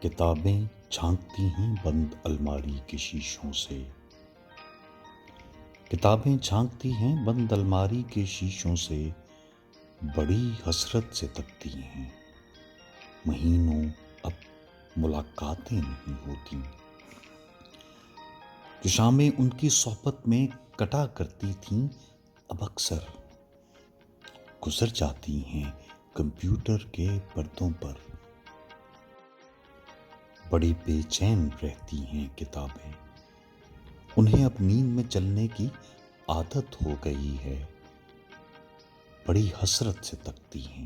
کتابیں جھانکتی ہیں بند الماری کے شیشوں سے، کتابیں جھانکتی ہیں بند الماری کے شیشوں سے، بڑی حسرت سے تکتی ہیں، مہینوں اب ملاقاتیں نہیں ہوتی، جو شامیں ان کی صحبت میں کٹا کرتی تھیں اب اکثر گزر جاتی ہیں کمپیوٹر کے پردوں پر۔ بڑی بے چین رہتی ہیں کتابیں، انہیں اب نیند میں چلنے کی عادت ہو گئی ہے، بڑی حسرت سے تکتی ہیں،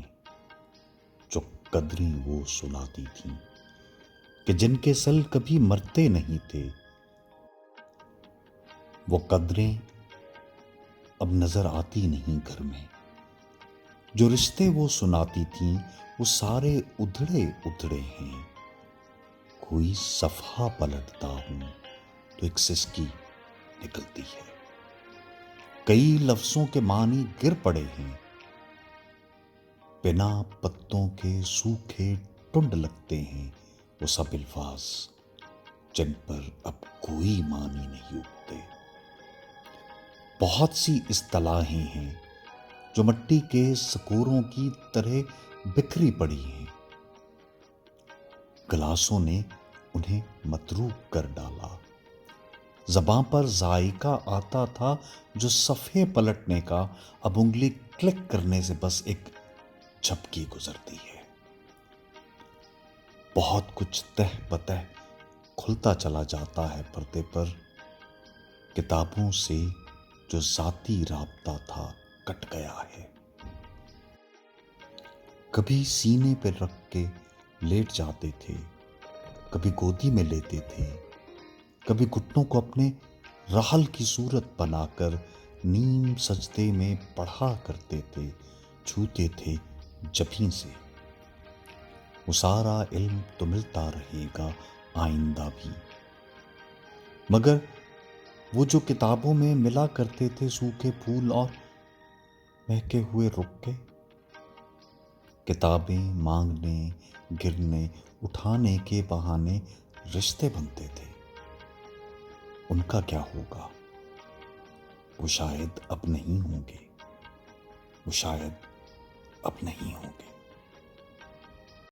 جو قدریں وہ سناتی تھیں کہ جن کے سل کبھی مرتے نہیں تھے، وہ قدریں اب نظر آتی نہیں گھر میں، جو رشتے وہ سناتی تھیں وہ سارے ادھڑے ادھڑے ہیں، کوئی صفحہ پلٹتا ہوں تو ایک سسکی نکلتی ہے، کئی لفظوں کے معنی گر پڑے ہیں، بنا پتوں کے سوکھے ٹنڈ لگتے ہیں وہ سب الفاظ جن پر اب کوئی معنی نہیں اگتے، بہت سی اصطلاحیں ہیں جو مٹی کے سکوروں کی طرح بکھری پڑی ہیں، گلاسوں نے انہیں متروک کر ڈالا، زباں پر ذائقہ آتا تھا جو صفحے پلٹنے کا اب انگلی کلک کرنے سے بس ایک جھپکی گزرتی ہے، بہت کچھ تہ بتہ کھلتا چلا جاتا ہے پردے پر، کتابوں سے جو ذاتی رابطہ تھا کٹ گیا ہے، کبھی سینے پہ رکھ کے لیٹ جاتے تھے، کبھی گودی میں لیتے تھے، کبھی گھٹنوں کو اپنے رحل کی صورت بنا کر نیم سجدے میں پڑھا کرتے تھے، چھوتے تھے جبیں سے، وہ سارا علم تو ملتا رہے گا آئندہ بھی، مگر وہ جو کتابوں میں ملا کرتے تھے سوکھے پھول اور مہکے ہوئے رکے، کتابیں مانگنے گرنے اٹھانے کے بہانے رشتے بنتے تھے، ان کا کیا ہوگا؟ وہ شاید اب نہیں ہوں گے، وہ شاید اب نہیں ہوں گے۔